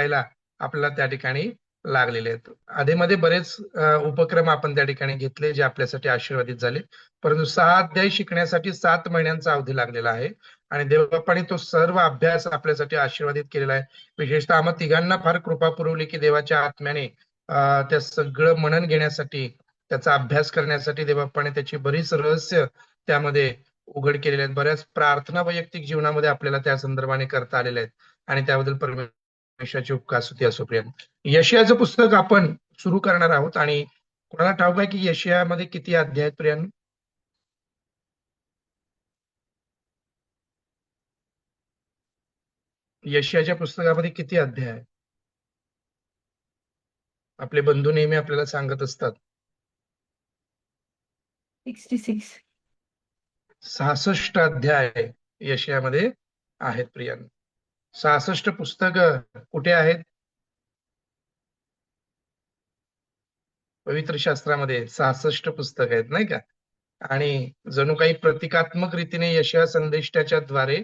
शिकायला आपल्याला त्या ठिकाणी लागलेले आहेत. आधीमध्ये बरेच उपक्रम आपण त्या ठिकाणी घेतले जे आपल्यासाठी आशीर्वादित झाले. परंतु 6 अध्याय शिकण्यासाठी 7 महिन्यांचा अवधी लागलेला आहे आणि देवबाप्पाने तो सर्व अभ्यास आपल्यासाठी आशीर्वादित केलेला आहे. विशेषतः आम्हा तिघांना फार कृपा पुरवली की देवाच्या आत्म्याने त्या सगळं मनन घेण्यासाठी, त्याचा अभ्यास करण्यासाठी देवबाप्पाने त्याची बरीच रहस्य त्यामध्ये उघड केलेले आहेत. बऱ्याच प्रार्थना वैयक्तिक जीवनामध्ये आपल्याला त्या संदर्भाने करता आलेल्या आहेत आणि त्याबद्दल परमेश्वराची उपकासुती असो. प्रियांनो, यशयाचं पुस्तक आपण सुरू करणार आहोत आणि कोणाला ठाऊक आहे की यशयामध्ये किती अध्याय आहेत प्रियांनो? यशयाच्या पुस्तकामध्ये किती अध्याय आहेत? आपले बंधू नेहमी आपल्याला सांगत असतात 66. 66 अध्याय यशयामध्ये आहेत प्रियांनो. 66 पुस्तक कुठे आहेत? पवित्र शास्त्रामध्ये 66 पुस्तक आहेत, नाही का? आणि जणू काही प्रतिकात्मक रीतीने यशया संदेष्टाच्या द्वारे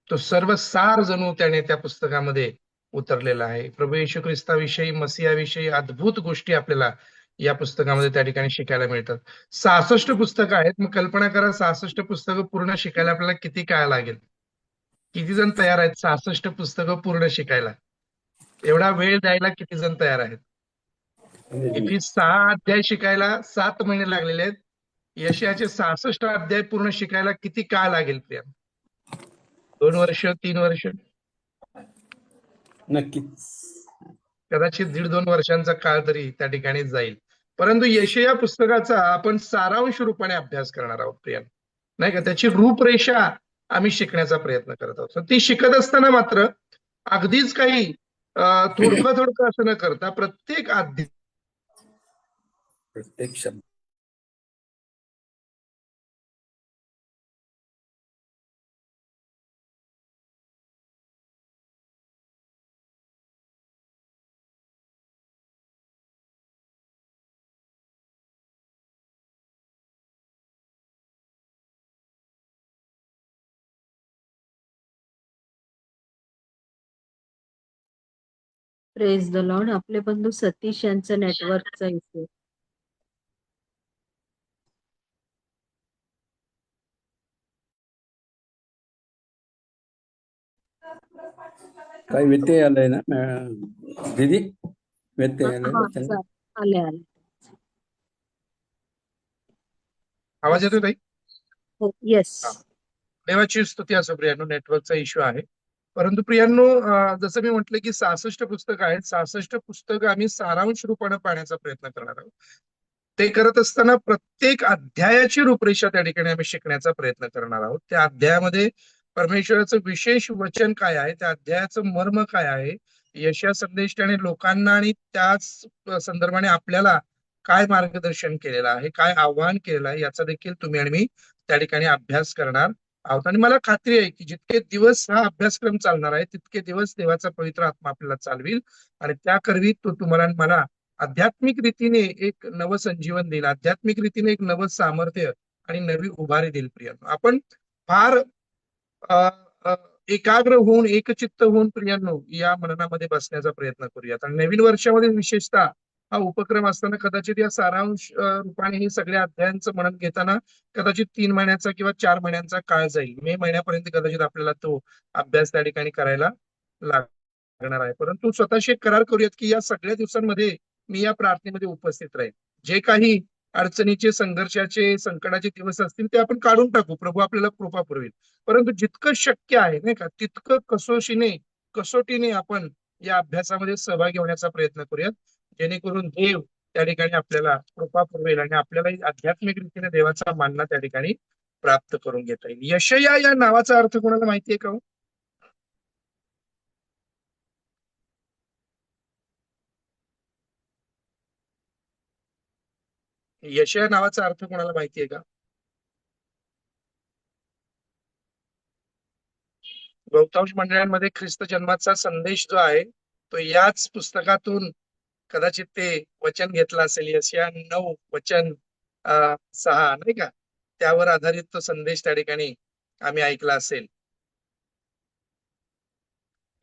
तो सर्व सार जणू त्याने त्या पुस्तकामध्ये उतरलेला आहे. प्रभू येशू ख्रिस्ताविषयी, मसीहाविषयी अद्भुत गोष्टी आपल्याला या पुस्तकामध्ये त्या ठिकाणी शिकायला मिळतात. 66 पुस्तकं आहेत. मग कल्पना करा, 66 पुस्तकं पूर्ण शिकायला आपल्याला किती काळ लागेल? किती जण तयार आहेत 66 पुस्तकं पूर्ण शिकायला? एवढा वेळ द्यायला किती जण तयार आहेत? इथे 6 अध्याय शिकायला 7 महिने लागलेले आहेत. यशयाचे 66 अध्याय पूर्ण शिकायला किती काळ लागेल प्रिया? 2 वर्ष, 3 वर्ष, नक्कीच. कदाचित 1.5-2 वर्षांचा काळ तरी त्या ठिकाणी जाईल. परंतु यशया पुस्तकाचा आपण सारांश रूपाने अभ्यास करणार आहोत प्रिया, नाही का? त्याची रूपरेषा आम्ही शिकण्याचा प्रयत्न करत आहोत. ती शिकत असताना मात्र अगदीच काही थोडकं थोडकं असं न करता प्रत्येक अध्याय प्रत्येक शब्द प्रेज द लॉर्ड. आपले बंधू सतीश यांचं नेटवर्कचा इश्यू. काही व्यत्यय आलाय ना दीदी? व्यत्यय आलाय हा, ना त्यांना? आले आले. आवाज येतोय ताई? हो, येस. देवाची स्तुती असो प्रियांनो. नेटवर्कचा इश्यू आहे. परंतु प्रियांनो, जसं मी म्हटलं की 66 पुस्तकं आहेत. 66 पुस्तकं आम्ही सारांश रूपाने पाहण्याचा प्रयत्न करणार आहोत. ते करत असताना प्रत्येक अध्यायाची रूपरेषा त्या ठिकाणी आम्ही शिकण्याचा प्रयत्न करणार आहोत. त्या अध्यायामध्ये परमेश्वराचं विशेष वचन काय आहे, त्या अध्यायाचं मर्म काय आहे, यशया संदेशाने लोकांना आणि त्याच संदर्भाने आपल्याला काय मार्गदर्शन केलेलं आहे, काय आव्हान केलेलं आहे, याचा देखील तुम्ही आणि मी त्या ठिकाणी अभ्यास करणार आहोत. आणि मला खात्री आहे की जितके दिवस हा अभ्यासक्रम चालणार आहे तितके दिवस देवाचा पवित्र आत्मा आपल्याला चालविल आणि त्याकरवी तो तुम्हाला आणि मला आध्यात्मिक रीतीने एक नवं संजीवन देईल, आध्यात्मिक रीतीने एक नवं सामर्थ्य आणि नवी उभारी देईल. प्रियांनो, आपण फार अ, अ, एकाग्र होऊन, एकचित्त होऊन प्रियांनो या मननामध्ये बसण्याचा प्रयत्न करूयात. आणि नवीन वर्षामध्ये विशेषतः हा उपक्रम असताना कदाचित या सारांश रूपाने हे सगळ्या अध्यायांचं मनन घेताना कदाचित 3 महिन्याचा किंवा 4 महिन्यांचा काळ जाईल. मे महिन्यापर्यंत कदाचित आपल्याला तो अभ्यास त्या ठिकाणी करायला लागणार आहे. परंतु स्वतःशी एक करार करूयात की या सगळ्या दिवसांमध्ये मी या प्रार्थनेमध्ये उपस्थित राहील. जे काही अडचणीचे, संघर्षाचे, संकटाचे दिवस असतील ते आपण काढून टाकू. प्रभू आपल्याला कृपा पुरवेल. परंतु जितकं शक्य आहे, नाही का, तितकं कसोटीने आपण या अभ्यासामध्ये सहभागी होण्याचा प्रयत्न करूयात, जेणेकरून देव त्या ठिकाणी आपल्याला कृपा पुरवेल आणि आपल्यालाही आध्यात्मिक रीतीने देवाचा मानना त्या ठिकाणी प्राप्त करून घेता येईल. यशया या नावाचा अर्थ कोणाला माहितीये का हो? यशया नावाचा अर्थ कोणाला माहितीये का? बहुतांश मंडळांमध्ये ख्रिस्त जन्माचा संदेश जो आहे तो याच पुस्तकातून कदाचित ते वचन घेतलं असेल. यशया 9 वचन 6, नाही का, त्यावर आधारित तो संदेश त्या ठिकाणी आम्ही ऐकला असेल.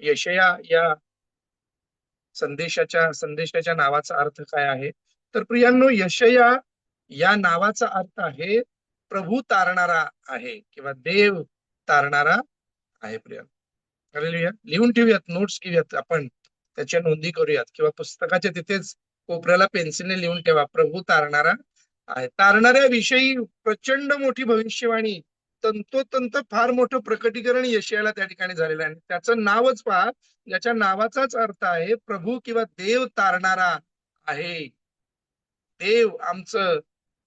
यशया या संदेशाच्या नावाचा अर्थ काय आहे? तर प्रियांनो, यशया या नावाचा अर्थ आहे प्रभू तारणारा आहे किंवा देव तारणारा आहे प्रियांनो. हालेलुया. लिहून ठेवूयात, नोट्स घेऊयात आपण, त्याच्या नोंदी करूयात किंवा पुस्तकाच्या तिथेच कोपऱ्याला पेन्सिलने लिहून ठेवा, प्रभू तारणारा आहे. तारणाऱ्या विषयी प्रचंड मोठी भविष्यवाणी, तंतोतंत फार मोठं प्रकटीकरण यशयाला त्या ठिकाणी झालेलं आहे. त्याचं नावच पहा, याच्या नावाचाच अर्थ आहे प्रभू किंवा देव तारणारा आहे. देव आमचं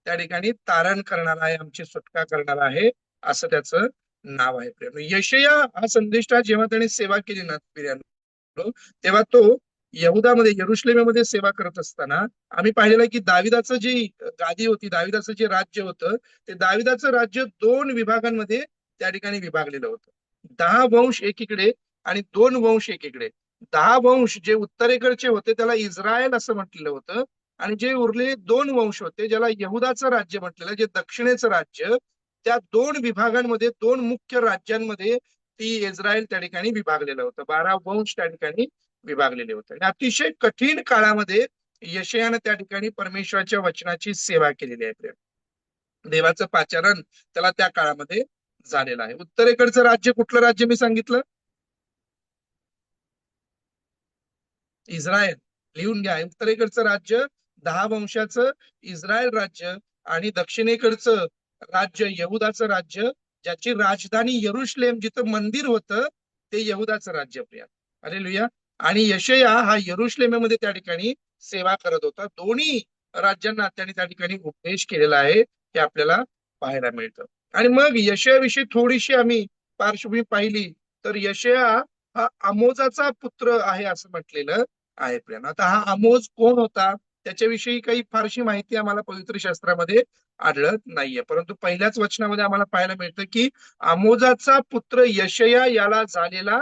त्या ठिकाणी तारण करणार आहे, आमची सुटका करणार आहे, असं त्याचं नाव आहे प्रियांनो. यशया हा संदेष्टा जेव्हा त्याने सेवा केली ना प्रियांनो, तेव्हा तो यहुदामध्ये यरुशलेममध्ये सेवा करत असताना आम्ही पाहिलेलं की दाविदाचं जी गादी होती, दाविदाचं जे राज्य होतं, ते दाविदाचं राज्य 2 विभागांमध्ये त्या ठिकाणी विभागलेलं होतं. 10 वंश एकीकडे आणि 2 वंश एकीकडे. 10 वंश जे उत्तरेकडचे होते त्याला इस्रायल असं म्हटलेलं होतं, आणि जे उरलेले 2 वंश होते ज्याला यहुदाचं राज्य म्हटलेलं, जे दक्षिणेचं राज्य, त्या 2 विभागांमध्ये, 2 मुख्य राज्यांमध्ये ती इस्रायल त्या ठिकाणी विभागलेलं होतं. 12 वंश त्या ठिकाणी विभागलेले होते. आणि अतिशय कठीण काळामध्ये यशयानं त्या ठिकाणी परमेश्वराच्या वचनाची सेवा केलेली आहे. देवाचं पाचारण त्याला त्या काळामध्ये झालेलं आहे. उत्तरेकडचं राज्य कुठलं राज्य मी सांगितलं? इस्रायल. लिहून घ्या. उत्तरेकडचं राज्य 10 वंशाचं इस्रायल राज्य, आणि दक्षिणेकडचं राज्य यहुदाचं राज्य, ज्याची राजधानी यरुशलेम, जिथं मंदिर होतं, ते यहुदाचं राज्य प्रिया. हालेलुया. आणि यशया हा यरुशलेममध्ये त्या ठिकाणी सेवा करत होता. दोन्ही राज्यांना त्याने त्या ठिकाणी उपदेश केलेला आहे, हे आपल्याला पाहायला मिळतं. आणि मग यशयाविषयी थोडीशी आम्ही पार्श्वभूमी पाहिली तर यशया हा आमोजाचा पुत्र आहे असं म्हटलेलं आहे प्रियांनो. आता हा आमोज कोण होता त्याच्याविषयी काही फारशी माहिती आम्हाला पवित्र शास्त्रामध्ये आढळत नाहीये, परंतु पहिल्याच वचनामध्ये आम्हाला पाहायला मिळतं की आमोजाचा पुत्र यशया याला झालेला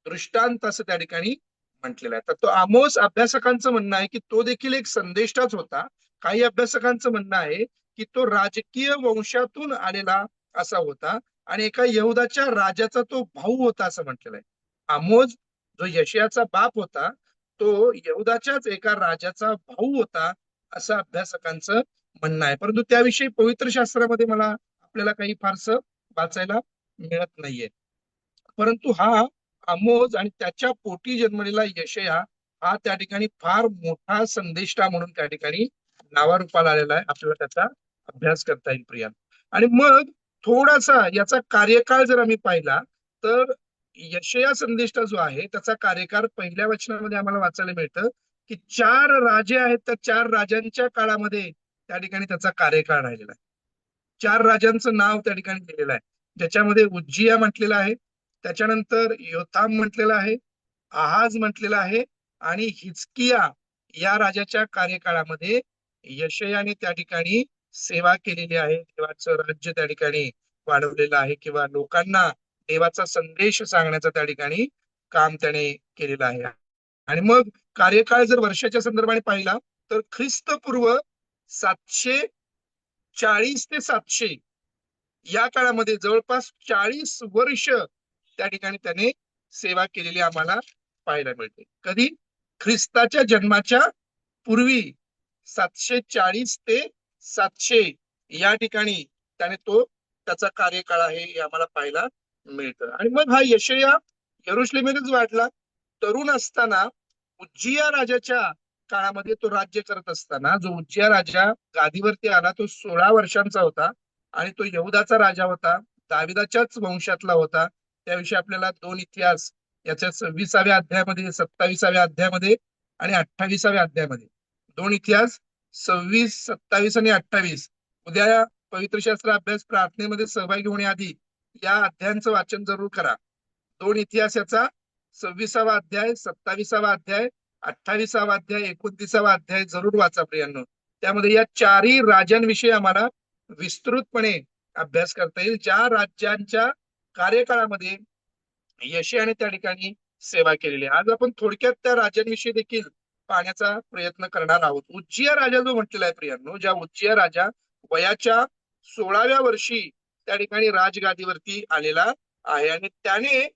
दृष्टांत असं त्या ठिकाणी म्हटलेलं आहे. तर तो आमोस, अभ्यासकांचं म्हणणं आहे की तो देखील एक संदेष्टाच होता. काही अभ्यासकांचं म्हणणं आहे की तो राजकीय वंशातून आलेला असा होता आणि एका यहुदाच्या राजाचा तो भाऊ होता असं म्हटलेलं आहे. आमोज जो यशयाचा बाप होता, तो यहुदाच्याच एका राजाचा भाऊ होता असं अभ्यासकांचं म्हणणं आहे. परंतु त्याविषयी पवित्र शास्त्रामध्ये मला आपल्याला काही फारसं वाचायला मिळत नाहीये. परंतु हा आमोज आणि त्याच्या पोटी जन्मलेला यशया हा त्या ठिकाणी फार मोठा संदेष्टा म्हणून त्या ठिकाणी नावारूपाला आलेला आहे. आपल्याला त्याचा अभ्यास करता येईल प्रिया. आणि मग थोडासा याचा कार्यकाळ जर आम्ही पाहिला तर यशया संदेष्टा जो आहे त्याचा कार्यकाळ पहिल्या वचनामध्ये आम्हाला वाचायला मिळतं की 4 राजे आहेत, त्या 4 राजांच्या काळामध्ये त्या ठिकाणी त्याचा कार्यकाळ राहिलेला आहे. 4 राजांचं नाव त्या ठिकाणी दिलेलं आहे, ज्याच्यामध्ये उज्जिया म्हटलेला आहे, त्याच्यानंतर योथाम म्हटलेला आहे, आहाज म्हटलेला आहे, आणि हिजकिया या राजाच्या कार्यकाळामध्ये यशयाने त्या ठिकाणी सेवा केलेली आहे. देवाचं राज्य त्या ठिकाणी वाढवलेलं आहे किंवा लोकांना देवाचा संदेश सांगण्याचं त्या ठिकाणी काम त्याने केलेलं आहे. आणि मग कार्यकाळ जर वर्षाच्या संदर्भाने पाहिला तर ख्रिस्तपूर्व 740 ते 700 या काळामध्ये जवळपास 40 वर्ष त्या ठिकाणी त्याने सेवा केलेली आम्हाला पाहायला मिळते. कधी? ख्रिस्ताच्या जन्माच्या पूर्वी 740 ते 700 या ठिकाणी त्याने त्याचा कार्यकाळ आहे हे आम्हाला पाहायला मिळतं. आणि मग हा यशया यरुशलेमेतच वाढला. तरुण असताना उज्जिया राजाच्या काळामध्ये तो राज्य करत असताना, जो उज्जिया राजा गादीवरती आला तो 16 वर्षांचा होता आणि तो यहुदाचा राजा होता, दाविदाच्याच वंशातला होता. त्याविषयी आपल्याला 2 इतिहास याच्या 26व्या अध्यायामध्ये, 27व्या अध्यायामध्ये आणि 28व्या अध्यायामध्ये, 2 इतिहास 26, 27 आणि 28 उद्या पवित्र शास्त्र अभ्यास प्रार्थनेमध्ये सहभागी होण्याआधी या अध्यायांचं वाचन जरूर करा. 2 इतिहास याचा 26वा अध्याय, 27वा अध्याय, 28वा अध्याय, 29वा अध्याय जरूर वाचा प्रियांनो. त्यामध्ये या 4ही राजांविषयी आम्हाला विस्तृतपणे अभ्यास करता येईल, ज्या राज्यांच्या कार्यकाळामध्ये यशयाने त्या ठिकाणी सेवा केलेली आहे. आज आपण थोडक्यात त्या राजांविषयी देखील पाहण्याचा प्रयत्न करणार आहोत. उज्जिया राजा जो म्हटलेला आहे प्रियांनो, ज्या उज्जिया राजा वयाच्या 16व्या वर्षी त्या ठिकाणी राजगादीवरती आलेला आहे आणि त्याने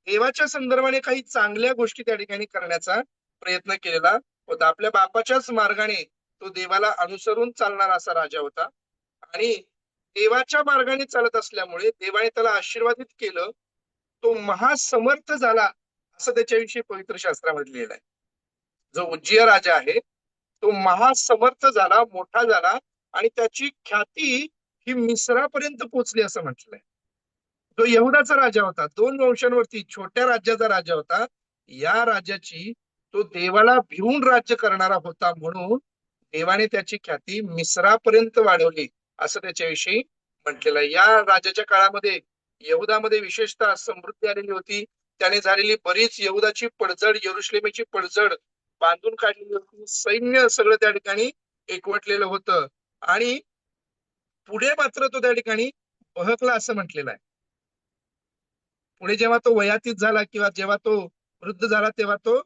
देवाच्या संदर्भाने काही चांगल्या गोष्टी त्या ठिकाणी करण्याचा प्रयत्न केलेला होता. आपल्या बापाच्याच मार्गाने तो देवाला अनुसरून चालणारा असा राजा होता आणि देवाच्या मार्गाने चालत असल्यामुळे देवाने त्याला आशीर्वादित केलं. तो महासमर्थ झाला असं त्याच्याविषयी पवित्र शास्त्रामध्ये लिहिलं आहे. जो उज्जिया राजा आहे तो महासमर्थ झाला, मोठा झाला आणि त्याची ख्याती ही मिस्रापर्यंत पोहोचली असं म्हटलंय. तो यहुदाचा राजा होता, 2 वंशांवरती छोट्या राज्याचा राजा होता. या राजाची तो देवाला भिवून राज्य करणारा होता म्हणून देवाने त्याची ख्याती मिस्रापर्यंत वाढवली असं त्याच्याविषयी म्हटलेलं आहे. या राजाच्या काळामध्ये यहुदामध्ये विशेषतः समृद्धी आलेली होती. त्याने झालेली बरीच यहुदाची पडझड, यरुशलेमेची पडझड बांधून काढलेली होती. सैन्य सगळं त्या ठिकाणी एकवटलेलं होतं आणि पुढे मात्र तो त्या ठिकाणी बहकला असं म्हटलेलं आहे. पुढे जेव्हा तो वयातीत झाला किंवा जेव्हा तो वृद्ध झाला तेव्हा तो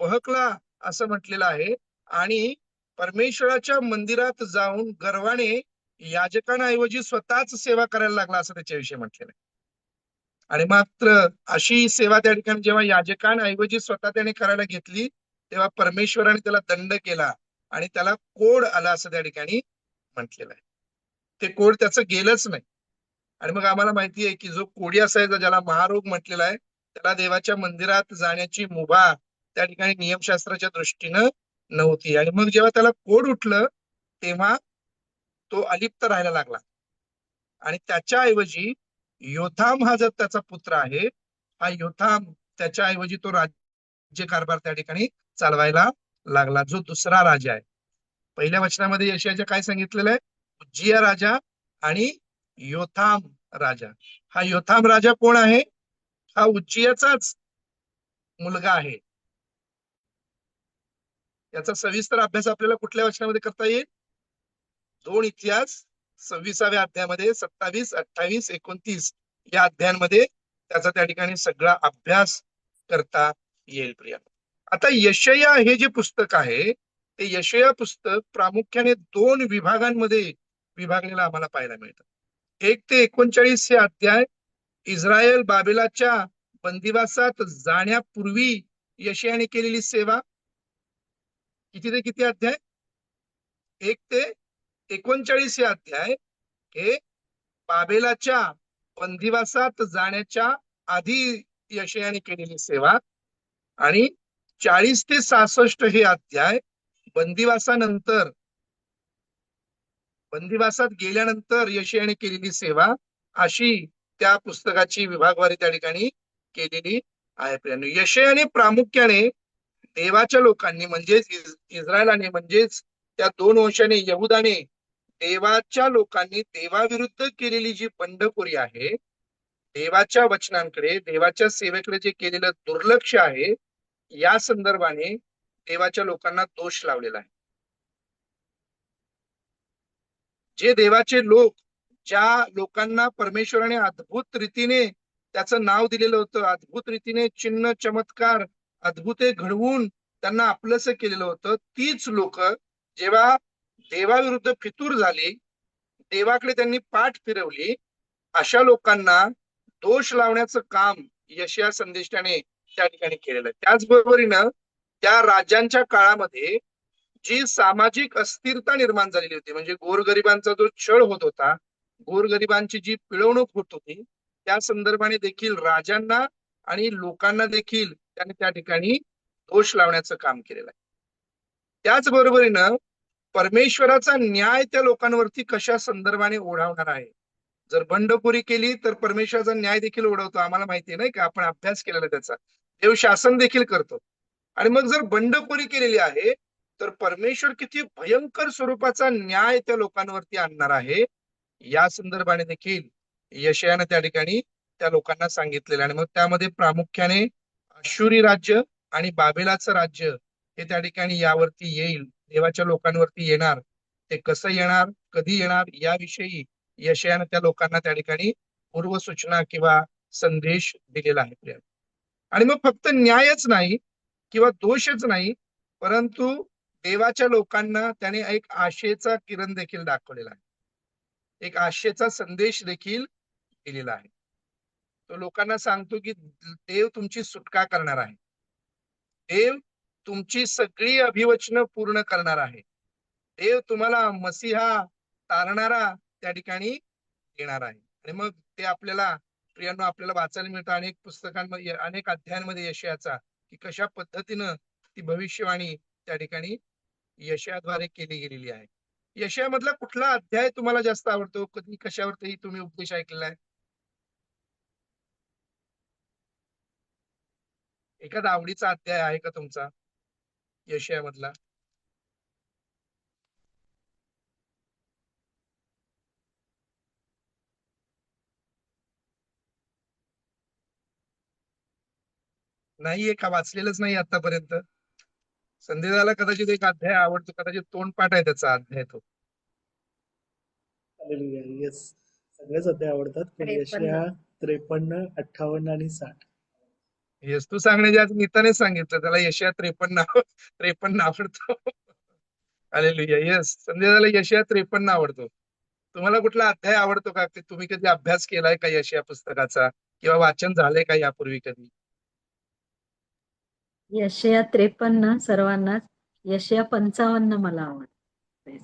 बहकला असं म्हटलेलं आहे आणि परमेश्वराच्या मंदिरात जाऊन गर्वाने याजकांऐवजी स्वतःच सेवा करायला लागला असं त्याच्याविषयी म्हटलेलं आहे. आणि मात्र अशी सेवा त्या ठिकाणी जेव्हा याजकांऐवजी स्वतः त्याने करायला घेतली तेव्हा परमेश्वराने त्याला दंड केला आणि त्याला कोड आला असं त्या ठिकाणी म्हटलेलं आहे. ते कोड त्याचं गेलंच नाही. आणि मग आम्हाला माहिती आहे की जो कोडी असायचा, ज्याला महारोग म्हटलेला आहे, त्याला देवाच्या मंदिरात जाण्याची मुभा त्या ठिकाणी नियमशास्त्राच्या दृष्टीनं नव्हती. आणि मग जेव्हा त्याला कोड उठलं तेव्हा तो अलिप्त राहायला लागला आणि त्याच्याऐवजी योथाम हा जर त्याचा पुत्र आहे, हा योथाम त्याच्याऐवजी तो राज्य कारभार त्या ठिकाणी चालवायला लागला, जो दुसरा राजा आहे. पहिल्या वचनामध्ये यशाच्या काय सांगितलेलं आहे? उज्जिया राजा आणि योथाम राजा. हा योथाम राजा कोण आहे? हा उज्जियाचाच मुलगा आहे. याचा सविस्तर अभ्यास आपल्याला कुठल्या वचनामध्ये करता येईल? 2 इतिहास 26व्या अध्यायामध्ये 27, 28, 29 या अध्यायांमध्ये त्याचा त्या ठिकाणी सगळा अभ्यास करता येईल. प्रिया, आता यशया हे जे पुस्तक आहे ते यशया पुस्तक प्रामुख्याने 2 विभागांमध्ये विभागलेलं आम्हाला पाहायला मिळतं. 1 ते 39 हे अध्याय इस्रायल बाबेलाच्या बंदिवासात जाण्यापूर्वी यशयाने केलेली सेवा. किती ते किती अध्याय? 1 ते 39 हे अध्याय हे बाबेलाच्या बंदिवासात जाण्याच्या आधी यशयाने केलेली सेवा आणि 40 ते 66 हे अध्याय बंदिवासानंतर, बंदिवासात गेल्यानंतर यशयाने केलेली सेवा, अशी त्या पुस्तकाची विभागवारी त्या ठिकाणी केलेली आहे. यशयाने प्रामुख्याने देवाच्या लोकांनी म्हणजेच इस्रायलाने, म्हणजेच त्या 2 वंशाने यहुदाने, देवाच्या लोकांनी देवाविरुद्ध केलेली जी बंडखोरी आहे, देवाच्या वचनांकडे, देवाच्या सेवेकडे जे केलेलं दुर्लक्ष आहे, या संदर्भाने देवाच्या लोकांना दोष लावलेला आहे. जे देवाचे लोक, ज्या लोकांना परमेश्वराने अद्भुत रीतीने त्याचं नाव दिलेलं होतं, अद्भुत रीतीने चिन्ह चमत्कार अद्भुते घडवून त्यांना आपलंसं केलेलं होतं, तीच लोक जेव्हा देवाविरुद्ध फितूर झाली, देवाकडे त्यांनी पाठ फिरवली, अशा लोकांना दोष लावण्याचं काम यशया संदेशाने त्या ठिकाणी केलेलं आहे. त्याचबरोबरीनं त्या राजांच्या काळामध्ये जी सामाजिक अस्थिरता निर्माण झालेली होती, म्हणजे गोरगरिबांचा जो छळ होत होता, गोरगरिबांची जी पिळवणूक होत होती, त्या संदर्भाने देखील राजांना आणि लोकांना देखील त्याने त्या ठिकाणी दोष लावण्याचं काम केलेलं आहे. त्याचबरोबरीनं परमेश्वराचा न्याय त्या लोकांवरती कशा संदर्भाने ओढावणार आहे. जर बंडखोरी केली तर परमेश्वराचा न्याय देखील ओढवतो. आम्हाला माहिती नाही का, आपण अभ्यास केलेला त्याचा. देव शासन देखील करतो. आणि मग जर बंडखोरी केलेली आहे तर परमेश्वर किती भयंकर स्वरूपाचा न्याय त्या लोकांवरती आणणार आहे, या संदर्भाने देखील यशयाने त्या ठिकाणी त्या लोकांना सांगितलेलं. आणि मग त्यामध्ये प्रामुख्याने अश्शूरी राज्य आणि बाबेलाचं राज्य हे त्या ठिकाणी यावरती येईल, देवाच्या लोकांवरती येणार. ते कसं येणार, कधी येणार, याविषयी यशयाने त्या लोकांना त्या ठिकाणी पूर्वसूचना किंवा संदेश दिलेला आहे. आणि मग फक्त न्यायच नाही किंवा दोषच नाही, परंतु देवाच्या लोकांना त्याने एक आशेचा किरण देखील दाखवलेला आहे, एक आशेचा संदेश देखील दिलेला आहे. तो लोकांना सांगतो की देव तुमची सुटका करणार आहे. देव तुमची सगळी अभिवचनं पूर्ण करणार आहे. देव तुम्हाला मसीहा तारणारा त्या ठिकाणी येणार आहे. आणि मग ते आपल्याला प्रियांनो आपल्याला वाचायला मिळतं अनेक पुस्तकांमध्ये, अनेक अध्यायांमध्ये यशायाचा, की कशा पद्धतीनं ती भविष्यवाणी त्या ठिकाणी यशायाद्वारे केली गेलेली आहे. यशायामधला कुठला अध्याय तुम्हाला जास्त आवडतो? कधी कशावरती तुम्ही उपदेश ऐकलेला आहे? एखादा आवडीचा अध्याय आहे का तुमचा यशायामधला? नाहीये का? वाचलेलंच नाही आतापर्यंत? संदेशाला कदाचित एक अध्याय आवडतो, कदाचित तोंडपाठ आहे त्याचा अध्याय तो. हालेलुया. येस, सगळेच अध्याय आवडतात, पण 53. यशाया 53, 58 आणि 60. येस, तू सांगण्याच्या आज नीताने सांगितलं त्याला यशया 53 आवडतो. हालेलुया. येस, संदेशाला यशया 53 आवडतो. तुम्हाला कुठला अध्याय आवडतो का? की तुम्ही कधी अभ्यास केलाय का यशया पुस्तकाचा, किंवा वाचन झालंय का यापूर्वी कधी? यशया 53 सर्वांनाच. यशया 55 मला आवडतं.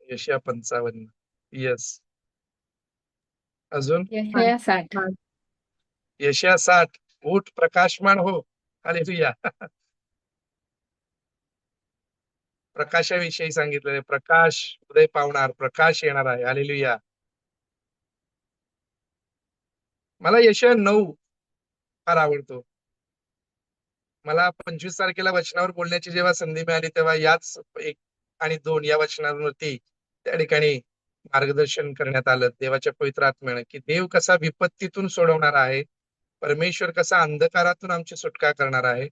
यशया 55. येस. अजून यशया 60. यशया 60. उठ प्रकाशमान हो. हालेलुया. प्रकाशाविषयी सांगितलेले, प्रकाश उदय पावणार, प्रकाश येणार आहे. हालेलुया. मला यशया 9 फार आवडतो. मला 25 तारखेला वचनावर बोलण्याची जेव्हा संधी मिळाली, तेव्हा याच 1 आणि 2 या वचनांवरती त्या ठिकाणी मार्गदर्शन करण्यात आलं देवाच्या पवित्र आत्म्याने, की देव कसा विपत्तीतून सोडवणार आहे, परमेश्वर कसा अंधकारातून आमची सुटका करणार आहे,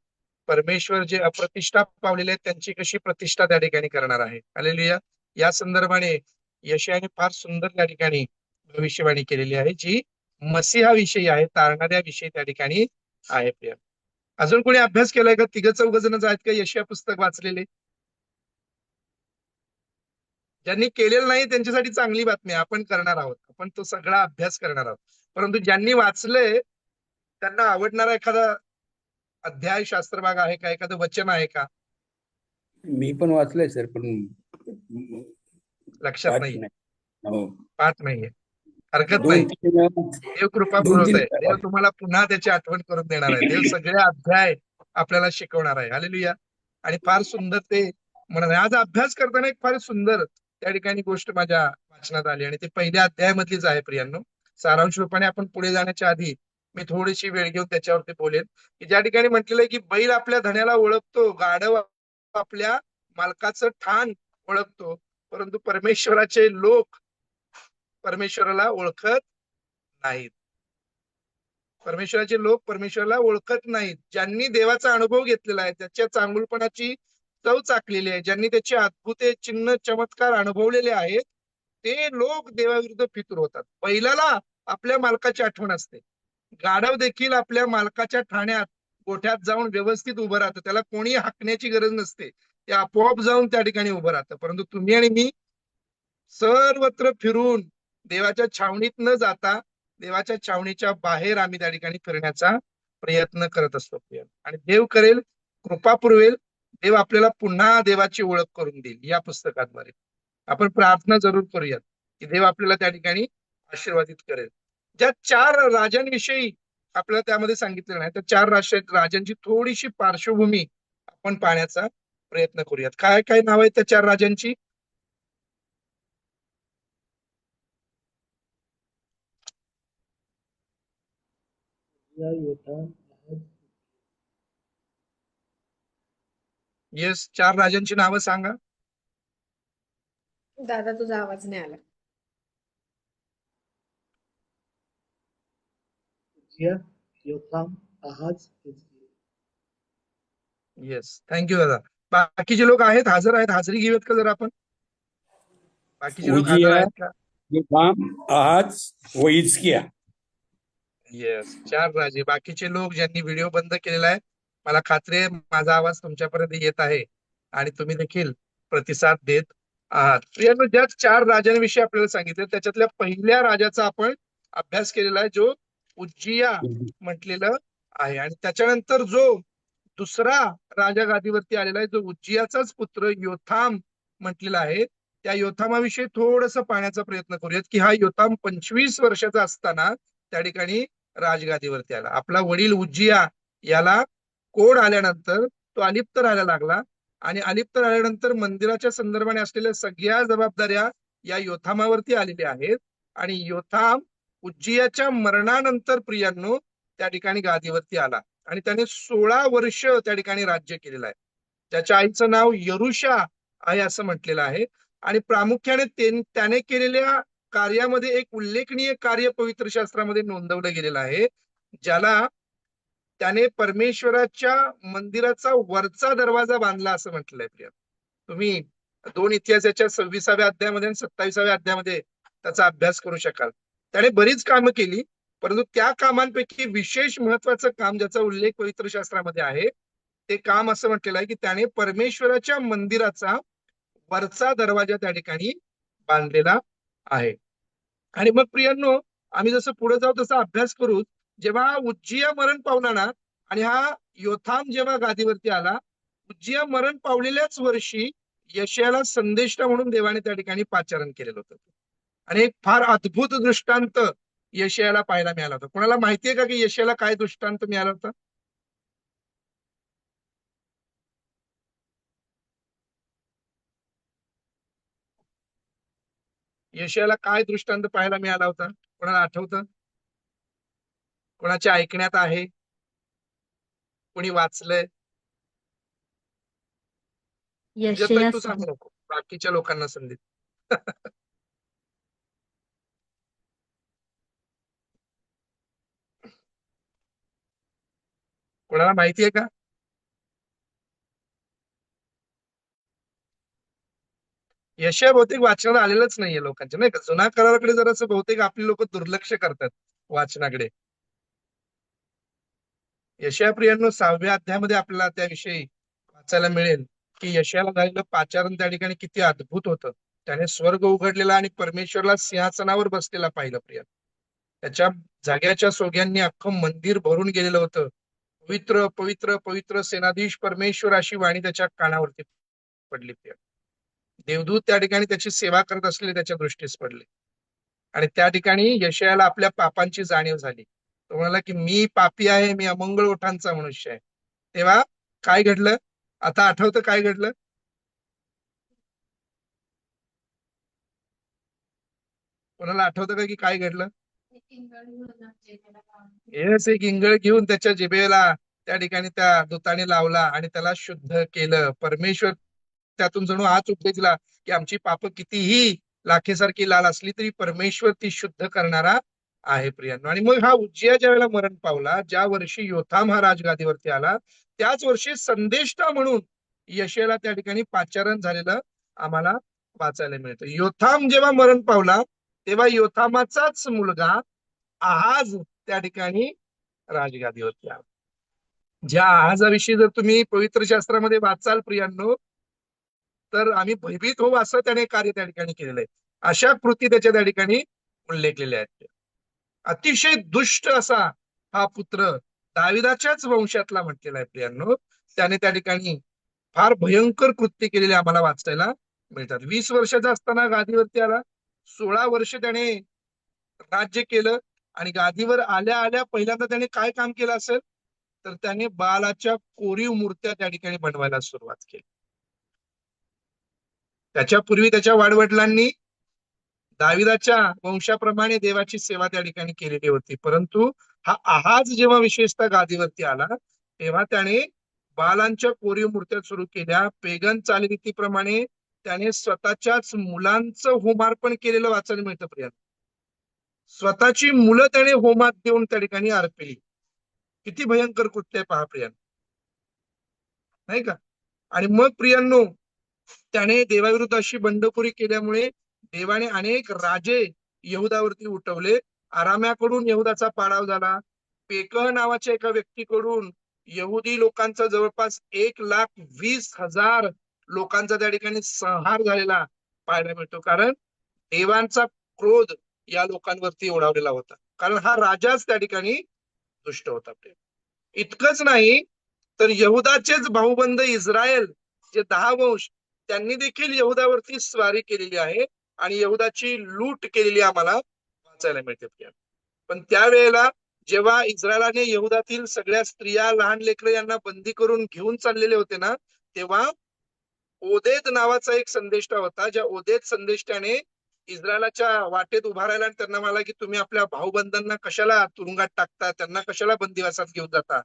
परमेश्वर जे अप्रतिष्ठा पावलेले आहेत त्यांची कशी प्रतिष्ठा त्या ठिकाणी करणार आहे. हालेलुया. या संदर्भाने यशायाने फार सुंदर त्या ठिकाणी भविष्यवाणी केलेली आहे, जी मसीहाविषयी आहे, तारणाऱ्या विषयी त्या ठिकाणी आहे. प्रिय, अजून कोणी अभ्यास केलाय का? 3-4 आहेत का यशया पुस्तक वाचलेले? ज्यांनी केलेलं नाही त्यांच्यासाठी चांगली बातमी आहे. आपण करणार आहोत, आपण तो सगळा अभ्यास करणार आहोत. परंतु ज्यांनी वाचलंय त्यांना आवडणारा एखादा अध्याय, शास्त्रभाग आहे का? एखादं वचन आहे का? मी पण वाचलंय सर, पण लक्षात पाठ नाही, नाही. हो. पाठ नाहीये. हरकत नाही. 2-3 वेळा देव कृपा 2-3 पुरवत आहे. वेळा देव तुम्हाला पुन्हा त्याची आठवण करून देणार आहे. देव सगळे अध्याय आपल्याला शिकवणार आहे. हालेलुया. आणि फार सुंदर ते म्हणा, आज अभ्यास करताना एक फार सुंदर त्या ठिकाणी गोष्ट माझ्या वाचनात आली, आणि ते पहिल्या अध्यायामधलीच आहे. प्रियांनो, सारांश रूपाने आपण पुढे जाण्याच्या आधी मी थोडीशी वेळ घेऊन त्याच्यावरती बोलेन, की ज्या ठिकाणी म्हटलेलं आहे की बैल आपल्या धण्याला ओळखतो, गाढव आपल्या मालकाचं ठाण ओळखतो, परंतु परमेश्वराचे लोक परमेश्वराला ओळखत नाहीत. परमेश्वराचे लोक परमेश्वराला ओळखत नाहीत. ज्यांनी देवाचा अनुभव घेतलेला आहे, त्याच्या चांगुलपणाची चव चाकलेली आहे, ज्यांनी त्याचे अद्भुत चिन्ह चमत्कार अनुभवलेले आहेत, ते लोक देवाविरुद्ध फितूर होतात. बैलाला आपल्या मालकाची आठवण असते. गाढव देखील आपल्या मालकाच्या ठाण्यात गोठ्यात जाऊन व्यवस्थित उभं राहतं. त्याला कोणी हाकण्याची गरज नसते, ते आपोआप जाऊन त्या ठिकाणी उभं राहतं. परंतु तुम्ही आणि मी सर्वत्र फिरून देवाच्या छावणीत न जाता देवाच्या छावणीच्या बाहेर आम्ही त्या ठिकाणी फिरण्याचा प्रयत्न करत असतो. आणि देव करेल, कृपा पुरवेल, देव आपल्याला पुन्हा देवाची ओळख करून देईल या पुस्तकाद्वारे. आपण प्रार्थना जरूर करूयात की देव आपल्याला त्या ठिकाणी आशीर्वादित करेल. ज्या 4 राजांविषयी आपल्याला त्यामध्ये सांगितलं नाही, त्या 4 राजांची थोडीशी पार्श्वभूमी आपण पाहण्याचा प्रयत्न करूयात. काय काय नाव आहेत त्या 4 राजांची? योथा, येस, 4 राजांची नावं सांगा. दादा तुझा आवाज नाही आला. उज्जिया, योथाम, आहाज, हिजकिया. येस, थँक्यू दादा. बाकीचे लोक आहेत, हजर आहेत, हाजरी घेऊयात का जरा आपण? बाकीचे लोक हजर उजिया, आहेत का? योथाम, आहाज व हिजकिया. येस, 4 राजे. बाकीचे लोक ज्यांनी व्हिडिओ बंद केलेला आहे, मला खात्री आहे माझा आवाज तुमच्यापर्यंत येत आहे आणि तुम्ही देखील प्रतिसाद देत आहात. प्रियांनो, ज्या 4 राजांविषयी आपल्याला सांगितलं त्याच्यातल्या पहिल्या राजाचा आपण अभ्यास केलेला आहे, जो उज्जिया म्हटलेलं आहे. आणि त्याच्यानंतर जो दुसरा राजा गादीवरती आलेला आहे, जो उज्जियाचाच पुत्र योथाम म्हटलेला आहे, त्या योथामाविषयी थोडस पाहण्याचा प्रयत्न करूयात की हा योथाम 25 वर्षाचा असताना त्या ठिकाणी राजगादीवरती आला. आपला वडील उज्जिया याला कोड आल्यानंतर तो अलिप्त राहायला लागला आणि अलिप्त राहिल्यानंतर मंदिराच्या संदर्भाने असलेल्या सगळ्या जबाबदाऱ्या या योथामावरती आलेल्या आहेत. आणि योथाम उज्जियाच्या मरणानंतर प्रियांनो त्या ठिकाणी गादीवरती आला आणि त्याने 16 वर्ष त्या ठिकाणी राज्य केलेलं आहे. त्याच्या आईचं नाव यरुषा आहे असं म्हटलेलं आहे. आणि प्रामुख्याने त्याने केलेल्या कार्यामध्ये एक उल्लेखनीय कार्य पवित्र शास्त्रामध्ये नोंदवलं गेलेलं आहे, ज्याला त्याने परमेश्वराच्या मंदिराचा वरचा दरवाजा बांधला असं म्हटलंय. प्रिया, तुम्ही 2 इतिहासाच्या 26व्या अध्यायामध्ये आणि 27व्या अध्यायामध्ये त्याचा अभ्यास करू शकाल. त्याने बरीच कामं केली, परंतु त्या कामांपैकी विशेष महत्वाचं काम ज्याचा उल्लेख पवित्र शास्त्रामध्ये आहे, ते काम असं म्हटलेलं आहे की त्याने परमेश्वराच्या मंदिराचा वरचा दरवाजा त्या ठिकाणी बांधलेला आहे. आणि मग प्रियांनो, आम्ही जसं पुढे जाऊ तसा अभ्यास करू. जेव्हा उज्जिया मरण पावला ना, आणि हा योथाम जेव्हा गादीवरती आला, उज्जिया मरण पावलेल्याच वर्षी यशायाला संदेष्टा म्हणून देवाने त्या ठिकाणी पाचारण केलेलं होतं. आणि एक फार अद्भुत दृष्टांत यशायाला पाहायला मिळाला होता. कोणाला माहितीये का की यशायाला काय दृष्टांत मिळाला होता? यशायाला काय दृष्टांत पाहायला मिळाला होता? कोणाला आठवतं? कोणाच्या ऐकण्यात आहे? कोणी वाचलंय? यशया तू सांगू नको, बाकीच्या लोकांना संधी. कोणाला माहितीये का? यशया बहुतेक वाचनाला आलेलंच नाहीये लोकांच्या, नाही का? जुना कराराकडे जरासं बहुतेक आपली लोक दुर्लक्ष करतात वाचनाकडे. यशया प्रियांनो 6व्या अध्यायामध्ये आपल्याला त्याविषयी वाचायला मिळेल की यशयाला झालेलं पाचारण त्या ठिकाणी किती अद्भुत होतं. त्याने स्वर्ग उघडलेला आणि परमेश्वरला सिंहासनावर बसलेला पाहिलं. प्रिया, त्याच्या जाग्याच्या सोग्यांनी अख्खं मंदिर भरून गेलेलं होतं. पवित्र पवित्र पवित्र सेनाधीश परमेश्वर अशी वाणी त्याच्या कानावरती पडली. प्रिया, देवदूत त्या ठिकाणी त्याची सेवा करत असलेले त्याच्या दृष्टीस पडले. आणि त्या ठिकाणी यशयाला आपल्या पापांची जाणीव झाली. तो म्हणाला की मी पापी आहे, मी अमंगळ ओठांचा मनुष्य आहे. तेव्हा काय घडलं? आता आठवतं काय घडलं? कोणाला आठवतं का की काय घडलं? येस, एक इंगळ घेऊन त्याच्या जिभेला त्या ठिकाणी त्या दूताने लावला आणि त्याला शुद्ध केलं. परमेश्वर त्यातून जणू हाच उपदेश दिला की आमची पाप कितीही लाखेसारखी लाल असली तरी परमेश्वर ती शुद्ध करणारा आहे. प्रियांनो, आणि मग हा उज्जिया ज्या वेळेला मरण पावला, ज्या वर्षी योथाम हा राजगादीवरती आला, त्याच वर्षी संदेष्टा म्हणून यशयाला त्या ठिकाणी पाचारण झालेलं आम्हाला वाचायला मिळतं. योथाम जेव्हा मरण पावला तेव्हा योथामाचाच मुलगा आहाज त्या ठिकाणी राजगादीवरती आला. ज्या आहाजाविषयी जर तुम्ही पवित्र शास्त्रामध्ये वाचाल प्रियांनो, तर आम्ही भयभीत होऊ असं त्याने कार्य त्या ठिकाणी केलेलं आहे. अशा कृती त्याच्या त्या ठिकाणी उल्लेखलेल्या आहेत. अतिशय दुष्ट असा हा पुत्र दाविदाच्याच वंशातला म्हटलेला आहे. प्रियांनो, त्याने त्या ठिकाणी फार भयंकर कृत्य केलेले आम्हाला वाचायला मिळतात. 20 वर्षाचा असताना गादीवरती आला. 16 वर्ष त्याने राज्य केलं. आणि गादीवर आल्या आल्या पहिल्यांदा त्याने काय काम केलं असेल तर त्याने बालाच्या कोरीव मूर्त्या त्या ठिकाणी बनवायला सुरुवात केली. त्याच्यापूर्वी त्याच्या वाडवडिलांनी दाविदाच्या वंशाप्रमाणे देवाची सेवा त्या ठिकाणी केलेली होती. परंतु हा आहाज जेव्हा विशेषतः गादीवरती आला तेव्हा त्याने बालांच्या कोरीव मूर्त्या सुरू केल्या. पेगन चालीरीतीप्रमाणे त्याने स्वतःच्याच मुलांचं होमार्पण केलेलं वाचायला मिळतं. प्रिया, स्वतःची मुलं त्याने होमात देऊन त्या ठिकाणी अर्पिली. किती भयंकर कृत्य आहे पहा प्रिया, नाही का? आणि मग प्रियांनो, त्याने देवाविरुद्ध अशी बंडखोरी केल्यामुळे देवाने अनेक राजे यहुदावरती उठवले. आराम्याकडून यहुदाचा पाडाव झाला. पेकह नावाच्या एका व्यक्तीकडून यहुदी लोकांचा जवळपास 1,20,000 लोकांचा त्या ठिकाणी संहार झालेला पाहायला मिळतो. कारण देवांचा क्रोध या लोकांवरती ओढावलेला होता. कारण हा राजाच त्या ठिकाणी दुष्ट होता. इतकंच नाही तर यहुदाचेच भाऊबंद इस्रायल जे 10 वंश त्यांनी देखील यहुदावरती स्वारी केलेली आहे आणि यहुदाची लूट केलेली आम्हाला वाचायला मिळते. पण त्यावेळेला जेव्हा इस्रायलाने यहुदातील सगळ्या स्त्रिया लहान लेकरं यांना बंदी करून घेऊन चाललेले होते ना, तेव्हा ओदेद नावाचा एक संदेष्टा होता. ज्या ओदेद संदेष्टाने इस्रायलाच्या वाटेत उभा राहिला आणि त्यांना म्हणाला की तुम्ही आपल्या भाऊबंधांना कशाला तुरुंगात टाकता, त्यांना कशाला बंदिवासात घेऊन जाता.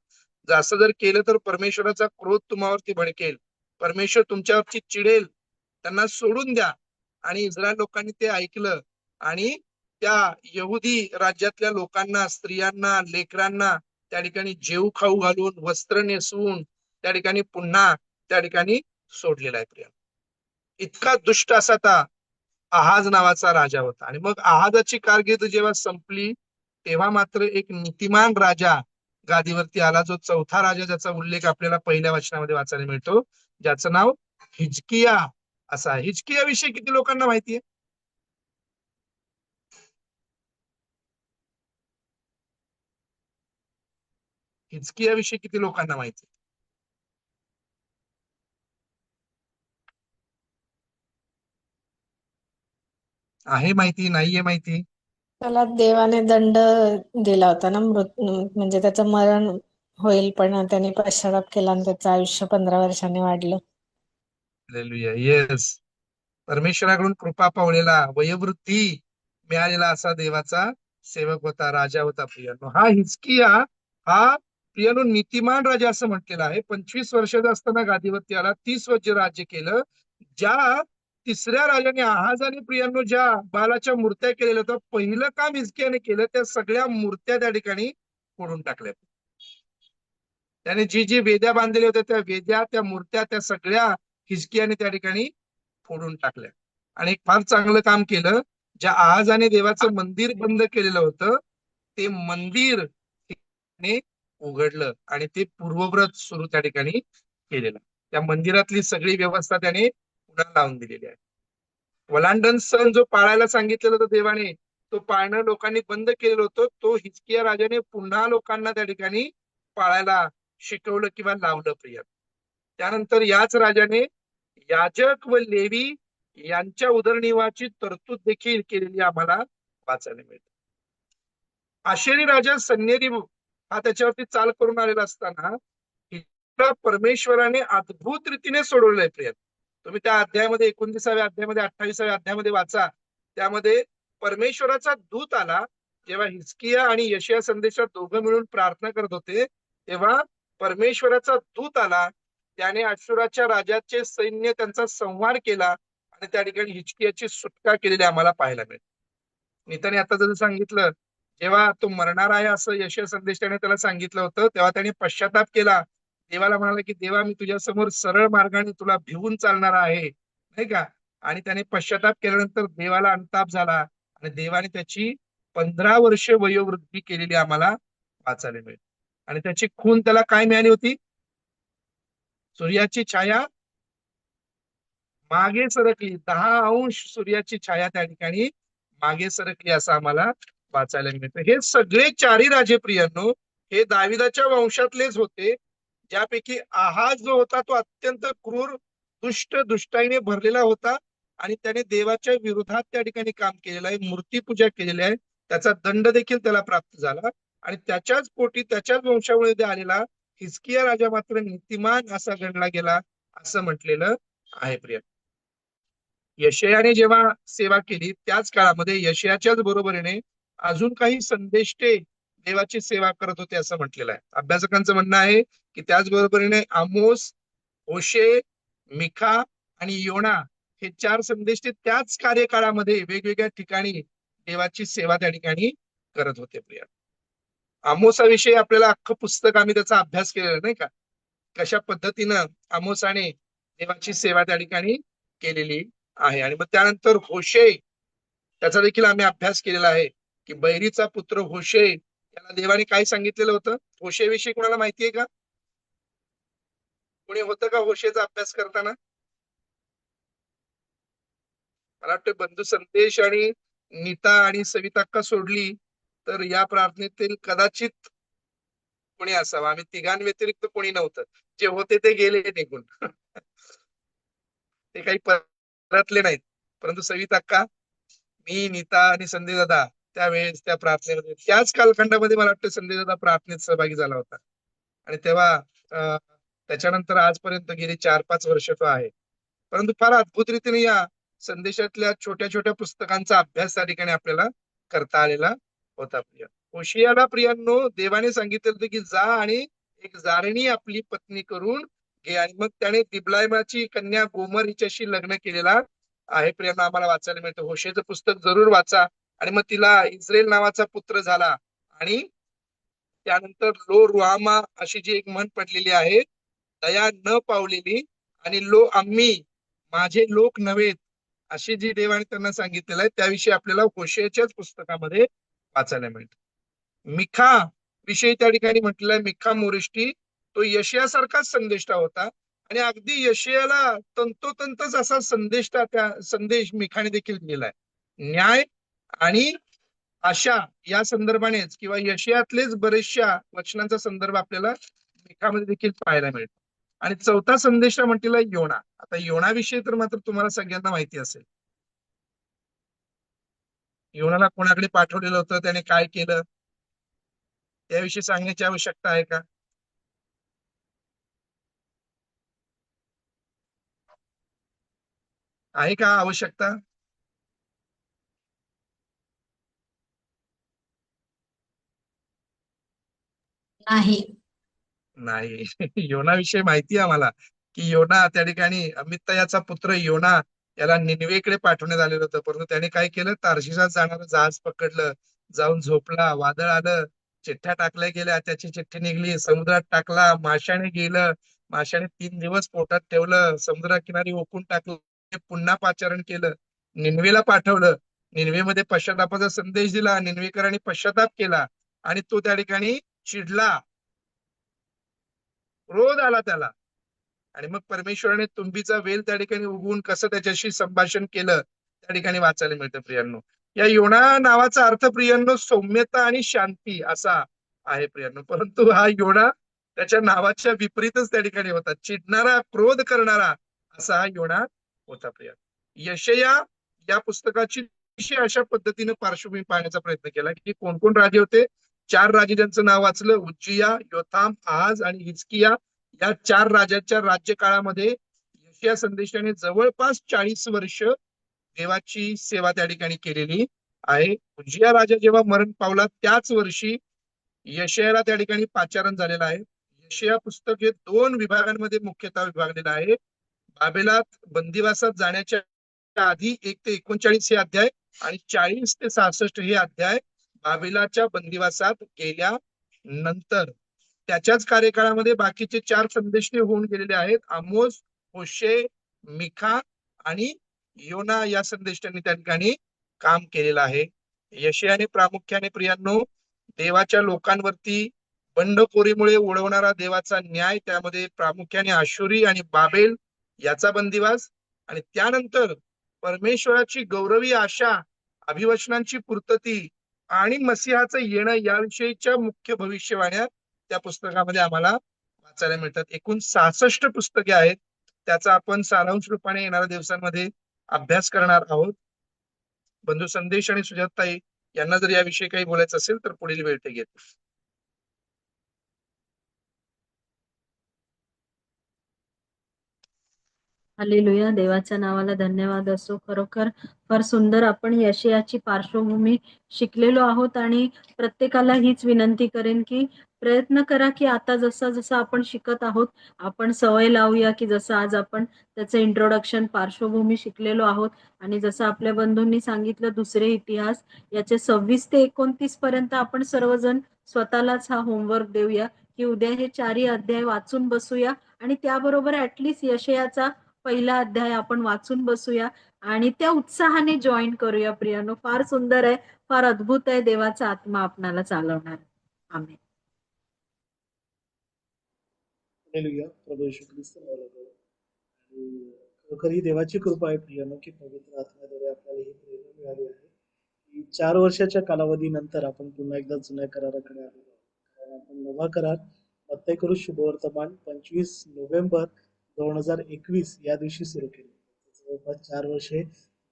असं जर केलं तर परमेश्वराचा क्रोध तुम्हावरती भडकेल, परमेश्वर तुमच्यावरती चिडेल, त्यांना सोडून द्या. आणि इस्रायल लोकांनी ते ऐकलं आणि त्या यहुदी राज्यातल्या लोकांना, स्त्रियांना, लेकरांना त्या ठिकाणी जेऊ खाऊ घालून, वस्त्र नेसवून त्या ठिकाणी पुन्हा त्या ठिकाणी सोडलेला आहे. प्रिया, इतका दुष्ट असा था आहाज नावाचा राजा होता. आणि मग आहाजाची कारकीर्द जेव्हा संपली तेव्हा मात्र एक नीतिमान राजा गादीवरती आला, जो चौथा राजा, ज्याचा उल्लेख आपल्याला पहिल्या वचनामध्ये वाचायला मिळतो, ज्याचं नाव हिजकिया असा आहे. हिजकिया विषयी किती लोकांना माहिती आहे? हिजकिया विषयी किती लोकांना माहिती आहे? माहिती नाहीये? माहिती त्याला देवाने दंड दिला होता ना, म्हणजे त्याचं मरण होईल, पण त्याने पश्चाताप केला आणि त्याचं आयुष्य 15 वर्षांनी वाढलं. येस, परमेश्वराकडून कृपा पावलेला, वयोवृद्धी मिळालेला असा देवाचा सेवक होता, राजा होता. प्रियानो, हा हिजकिया हा प्रियानो नीतिमान राजा असं म्हटलेलं आहे. 25 वर्षाचा असताना गादीवरती आला, 30 वर्ष राज्य केलं. ज्या तिसऱ्या राजाने आहाजाने प्रियानो ज्या बालाच्या मूर्त्या केलेल्या होत्या, पहिलं काम हिजकियाने केलं, त्या सगळ्या मूर्त्या त्या ठिकाणी फोडून टाकल्या. त्याने जी जी वेद्या बांधलेल्या होत्या, त्या वेद्या, त्या मूर्त्या, त्या सगळ्या हिजकियाने त्या ठिकाणी फोडून टाकल्या. आणि एक फार चांगलं काम केलं. ज्या आहाजाने देवाचं मंदिर बंद केलेलं होतं, ते मंदिर उघडलं आणि ते पूर्वव्रत सुरू त्या ठिकाणी केलेलं. त्या मंदिरातली सगळी व्यवस्था त्याने पुन्हा लावून दिलेली आहे. वलांडन सण जो पाळायला सांगितलेलं होतं देवाने, तो पाळणं लोकांनी बंद केलेलं होतं, तो हिजकिया राजाने पुन्हा लोकांना त्या ठिकाणी पाळायला शिकवलं किंवा लावलं. प्रिय, त्यानंतर याच राजाने याजक व लेवी यांच्या उदरनिर्वाहाची तरतूद देखील केलेली आम्हाला वाचायला मिळते. आशेरी राजा सन्हेरीब हा त्याच्यावरती चाल करून आलेला असताना परमेश्वराने अद्भुत रीतीने सोडवलंय. प्रिय, तुम्ही त्या अध्यायामध्ये 29व्या अध्यायामध्ये 28व्या अध्यायामध्ये वाचा. त्यामध्ये परमेश्वराचा दूत आला. जेव्हा हिजकिया आणि यशया संदेशात दोघं मिळून प्रार्थना करत होते, तेव्हा परमेश्वराचा दूत आला. त्याने अश्शूराच्या राजाचे सैन्य त्यांचा संहार केला आणि त्या ठिकाणी हिजकियाची सुटका केलेली आम्हाला पाहायला मिळते. नीताने आता जसं सांगितलं, जेव्हा तो मरणार आहे असं यशया संदेशाने त्याला सांगितलं होतं, तेव्हा त्याने पश्चाताप केला. देवाला म्हणाला की देवा, मी तुझ्या समोर सरळ मार्गाने तुला भिवून चालणार आहे, नाही का? आणि त्याने पश्चाताप केल्यानंतर देवाला अनुताप झाला आणि देवाने त्याची 15 वर्ष वयोवृद्धी केलेली आम्हाला वाचायला मिळते. आणि त्याची खून त्याला काय मिळाली होती? सूर्याची छाया मागे सरकली. 10 अंश सूर्याची छाया त्या ठिकाणी मागे सरकली असं आम्हाला वाचायला मिळतं. हे सगळे चारही राजे प्रियांनो हे दाविदाच्या वंशातलेच होते, ज्यापैकी आहाज जो होता तो अत्यंत क्रूर, दुष्ट, दुष्टाईने भरलेला होता आणि त्याने देवाच्या विरोधात त्या ठिकाणी काम केलेलं आहे, मूर्तीपूजा केलेली आहे. त्याचा दंड देखील त्याला प्राप्त झाला आणि त्याच्याच पोटी, त्याच्याच वंशावळीमध्ये आलेला हिजकिया राजा मात्र नीतिमान असा गणला गेला असं म्हटलेलं आहे. प्रिय, यशयाने जेव्हा सेवा केली त्याच काळामध्ये यशयाच्याच बरोबरीने अजून काही संदेष्टे देवाची सेवा करत होते असं म्हटलेलं आहे. अभ्यासकांचं म्हणणं आहे की त्याच बरोबरीने आमोस, होशे, मिखा आणि योना हे 4 संदेष्टे त्याच कार्यकाळामध्ये वेगवेगळ्या ठिकाणी देवाची सेवा त्या ठिकाणी करत होते. प्रिया, आमोसाविषयी आपल्याला अख्खं पुस्तक आम्ही त्याचा अभ्यास केलेला नाही का, कशा पद्धतीनं आमोसाने देवाची सेवा त्या ठिकाणी केलेली आहे. आणि मग त्यानंतर होशे, त्याचा देखील आम्ही अभ्यास केलेला आहे की बैरीचा पुत्र होशे याला देवाने काय सांगितलेलं होतं. होशे विषयी कोणाला माहिती आहे का? कोणी होतं का होशेचा अभ्यास करताना? मला वाटतं बंधू संदेश आणि नीता आणि सविता का सोडली तर या प्रार्थनेतील कदाचित कोणी असावं. आम्ही तिघांव्यतिरिक्त कोणी नव्हतं. जे होते ते गेले निघून. ते काही परतले नाहीत. परंतु सविता अक्का, मी, नीता आणि संजय दादा त्यावेळेस त्या प्रार्थनेमध्ये त्याच कालखंडामध्ये मला वाटतं संजय दादा प्रार्थनेत सहभागी झाला होता. आणि तेव्हा त्याच्यानंतर आजपर्यंत गेली 4-5 वर्ष तो आहे. परंतु फार अद्भुत रीतीने या संदेशातल्या छोट्या छोट्या पुस्तकांचा अभ्यास त्या ठिकाणी आपल्याला करता आलेला होता. प्रिय होशियाला प्रियांनो, देवाने सांगितलं होतं की जा आणि एक जारणी आपली पत्नी करून घे, आणि मग त्याने दिबलायमाची कन्या गोमर हिच्याशी लग्न केलेला आहे. प्रियांनो, आम्हाला वाचायला मिळतं. होशेचं पुस्तक जरूर वाचा. आणि मग तिला इस्रायल नावाचा पुत्र झाला. आणि त्यानंतर लो रुहामा अशी जी एक म्हण पडलेली आहे, दया न पावलेली, आणि लो आम्ही माझे लोक नव्हेत, अशी जी देवाने त्यांना सांगितलेलं आहे, त्याविषयी आपल्याला होशेच्याच पुस्तकामध्ये वाचायला मिळतं. मिखा विषयी त्या ठिकाणी म्हटलेलं आहे, मिखा मोरिष्टी तो यशयासारखाच संदेष्टा होता. आणि अगदी यशयाला तंतोतंतच असा संदेश मिखाने देखील दिलेला आहे. न्याय आणि आशा या संदर्भानेच किंवा यशयातलेच बरेचशा वचनांचा संदर्भ आपल्याला मिखामध्ये देखील पाहायला मिळतो. आणि चौथा संदेश म्हटलेला योना. आता योनाविषयी तर मात्र तुम्हाला सगळ्यांना माहिती असेल. योनाला कोणाकडे पाठवलेलं होतं, त्याने काय केलं, त्याविषयी सांगण्याची आवश्यकता आहे का? आहे का आवश्यकता? नाही. नाही. योनाविषयी माहिती आहे आम्हाला की योना त्या ठिकाणी अमित्तयाचा पुत्र योना याला निनवेकडे पाठवण्यात आलेलं होतं. परंतु त्याने काय केलं, तार्शिशात जाणारं जहाज पकडलं, जाऊन झोपला, वादळ आलं, चिठ्ठ्या टाकल्या गेल्या, त्याची चिठ्ठी निघली, समुद्रात टाकला, माशाने गेलं, माशाने 3 दिवस पोटात ठेवलं, समुद्राकिनारी ओकून टाकलं, पुन्हा पाचारण केलं, निनवेला पाठवलं, निनवेमध्ये पश्चातापाचा संदेश दिला, निनवेकरांनी पश्चाताप केला, आणि तो त्या ठिकाणी चिडला, क्रोध आला त्याला. आणि मग परमेश्वराने तुंबीचा वेल त्या ठिकाणी उगवून कसं त्याच्याशी संभाषण केलं त्या ठिकाणी वाचायला मिळतं. प्रियांनो, या योना नावाचा अर्थ प्रियांनो सौम्यता आणि शांती असा आहे प्रियांनो. परंतु हा योना त्याच्या नावाच्या विपरीतच त्या ठिकाणी होता, चिडणारा, क्रोध करणारा असा हा योना होता. प्रिया यशया या पुस्तकाची अशा पद्धतीने पार्श्वभूमी पाहण्याचा प्रयत्न केला की कोण कोण राजे होते. 4 राजे ज्यांचं नाव वाचलं, उज्जिया, योथाम, आहाज आणि हिजकिया. या 4 राजांच्या राज्यकाळामध्ये यशया संदेशाने जवळपास 40 वर्ष देवाची सेवा त्या ठिकाणी केलेली आहे. उज्जिया राजा जेव्हा मरण पावला त्याच वर्षी यशयाला त्या ठिकाणी पाचारण झालेलं आहे. यशया पुस्तक हे 2 विभागांमध्ये मुख्यतः विभागलेलं आहे. बाबेलात बंदिवासात जाण्याच्या आधी 1 ते 39 हे अध्याय आणि 40 ते 66 हे अध्याय बाबेलाच्या बंदिवासात गेल्या नंतर. त्याच्याच कार्यकाळामध्ये बाकीचे 4 संदेश होऊन गेलेले आहेत. आमोस, होशे, मिखा आणि योना या संदेशांनी त्या ठिकाणी काम केलेलं आहे. यशयाने प्रामुख्याने प्रियांनो देवाच्या लोकांवरती बंडखोरीमुळे उडवणारा देवाचा न्याय, त्यामध्ये प्रामुख्याने आशुरी आणि बाबेल याचा बंदिवास, आणि त्यानंतर परमेश्वराची गौरवी आशा, अभिवचनांची पूर्तती आणि मसीहाचं येणं याविषयीच्या मुख्य भविष्यवाण्या त्या पुस्तकामध्ये आम्हाला वाचायला मिळतात. एकूण 66 पुस्तके आहेत. त्याचा आपण सारांश रूपाने येणाऱ्या दिवसांमध्ये अभ्यास करणार आहोत. बंधू संदेश आणि सुजाताई यांना जर याविषयी काही बोलायचं असेल तर पुढील वेळ ते घेतील. हालेलुया, देवाच्या नावाला धन्यवाद असो. खरोखर फार सुंदर आपण यशयाची पार्श्वभूमी शिकलेलो आहोत. आणि प्रत्येकाला हीच विनंती करेन की प्रयत्न करा की आता जसं आपण शिकत आहोत आपण सवय लावूया की जसं आज आपण त्याचं इंट्रोडक्शन, पार्श्वभूमी शिकलेलो आहोत. आणि जसं आपल्या बंधूंनी सांगितलं, दुसरे इतिहास याचे 26 ते 29 पर्यंत आपण सर्वजण स्वतःलाच हा होमवर्क देऊया की उद्या हे 4ही अध्याय वाचून बसूया. आणि त्याबरोबर ऍटलिस्ट यशयाचा पहिला अध्याय आपण वाचून बसूया आणि त्या उत्साहाने जॉईन करूया. प्रियानो, फार सुंदर आहे, फार अद्भुत आहे. देवाचा आत्मा आपणाला चालवणार. आमेन. हालेलुया, प्रभू येशू ख्रिस्त नावाला करू. आणि खरोखर ही देवाची कृपा आहे प्रियानो की पवित्र आत्म्याद्वारे आपल्याला ही प्रेरणा मिळाली आहे की 4 वर्षाच्या कालावधीनंतर आपण पुन्हा एकदा जुन्या कराराकडे आलेलो आहोत. कारण आपण नवा करार मत्तई करू शुभवर्तमान 25 नोव्हेंबर 2021 या दिवशी सुरू केले. जवळपास 4 वर्षे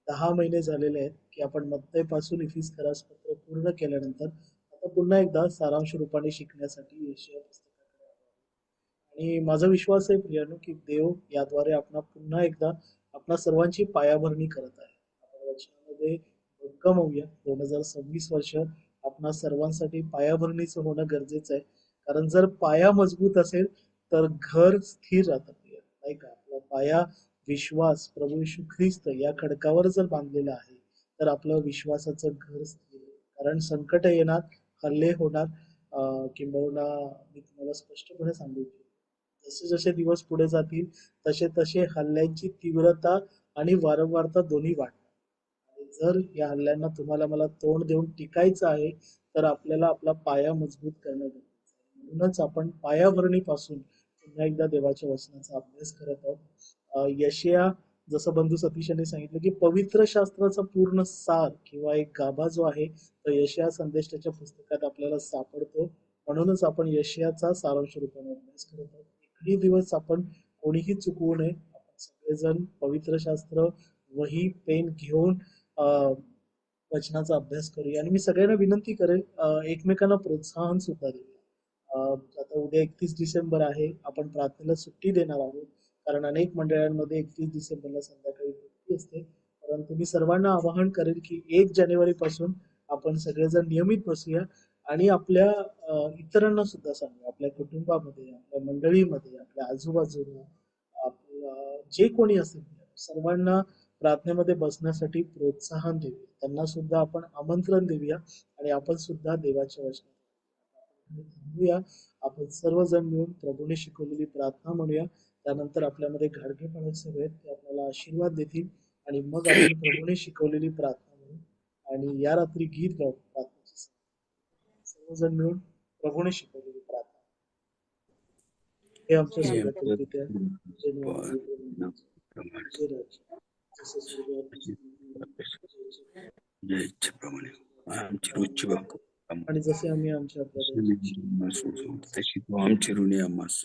10 महिने झालेले आहेत की आपण मत्तई पासून इफिस पत्र पूर्ण केल्यानंतर आता पुन्हा एकदा सारांश रूपाने शिकण्यासाठी यशाया पुस्तकाकडे आलो आहोत. आणि माझा विश्वास आहे प्रियानो की देव याद्वारे आपण पुन्हा एकदा आपणा सर्वांची पायाभरणी करत आहे. आपण वचनामध्ये भक्कम होऊया. 2026 वर्ष आपणा सर्वांसाठी पायाभरणीचं होणं गरजेचं आहे. कारण जर पाया मजबूत असेल तर घर स्थिर राहतं प्रिय, नाही का? आपला पाया विश्वास प्रभू येशू ख्रिस्त या खडकावर जर बांधलेला आहे तर आपलं विश्वासाचं घर स्थिर आहे. कारण संकट येणार, हल्ले होणार, किंबहुना मी तुम्हाला स्पष्टपणे सांगू इच्छितो, जसे जसे दिवस पुढे जातील तसे तसे हल्ल्यांची तीव्रता आणि वारंवारता दोन्ही वाढतात. आणि जर या हल्ल्यांना तुम्हाला मला तोंड देऊन टिकायचं आहे तर आपल्याला आपला पाया मजबूत करणं गरजेचं आहे. म्हणूनच आपण पायाभरणीपासून पुन्हा एकदा देवाच्या वचनाचा अभ्यास करत आहोत. यशया, जसं बंधू सतीश यांनी सांगितलं की पवित्र शास्त्राचा पूर्ण सार किंवा एक गाभा जो आहे तो यशया संदेशाच्या पुस्तकात आपल्याला सापडतो. म्हणूनच आपण यशयाचा सारांश रूपाने अभ्यास करत आहोत. एकही दिवस आपण कोणीही चुकवू नये. आपण सगळेजण पवित्र शास्त्र, वही, पेन घेऊन वचनाचा अभ्यास करूया. आणि मी सगळ्यांना विनंती करेल, एकमेकांना प्रोत्साहन सुद्धा देऊया. आता उद्या 31 डिसेंबर आहे. आपण प्रार्थनेला सुट्टी देणार आहोत कारण अनेक मंडळांमध्ये 31 डिसेंबरला संध्याकाळी सुट्टी असते. परंतु मी सर्वांना आवाहन करेल की 1 जानेवारी पासून आपण सगळेजण नियमित बसूया आणि आपल्या इतरांना सुद्धा सांगूया. आपल्या कुटुंबामध्ये, आपल्या मंडळीमध्ये, आपल्या आजूबाजूला आपल्या जे कोणी असेल सर्वांना प्रार्थनेमध्ये बसण्यासाठी प्रोत्साहन देऊया. त्यांना सुद्धा आपण आमंत्रण देऊया आणि आपण सुद्धा देवाच्या वचनात थांबूया. आपण सर्वजण मिळून प्रभूने शिकवलेली प्रार्थना म्हणूया. त्यानंतर आपल्यामध्ये घाडगेपणा सगळे आहेत ते आपल्याला आशीर्वाद देतील आणि मग आपण प्रभूने शिकवलेली प्रार्थना म्हणू आणि या रात्री गीत गाऊ. प्रार्थनेची सर्वजण मिळून प्रभूने शिकवलेली प्रार्थना. हे आमच्या स्वर्गातील पित्या, जे निवांत जे राज्य, जसे स्वर्गात जय इच्छेप्रमाणे आमची रोजची भाकर आणि जसे आम्ही आमच्या तशी तू आमची ऋणी आम्हास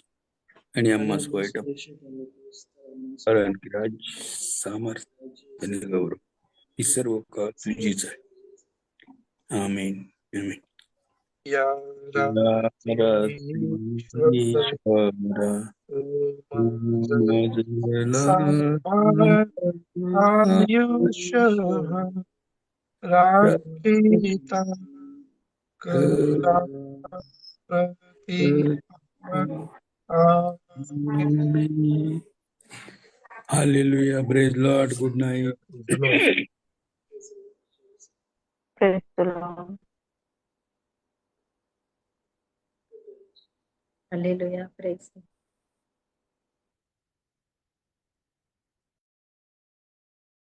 आणि आम्हास वाईट कारण की राज, सामर्थ्य आणि गौरव ही सर्व का तुझीच आहे. आमेन आमेन. या आयुष्य राखीता करा प्रति Hallelujah, praise Lord, good night. Praise the Lord. Hallelujah, praise the Lord.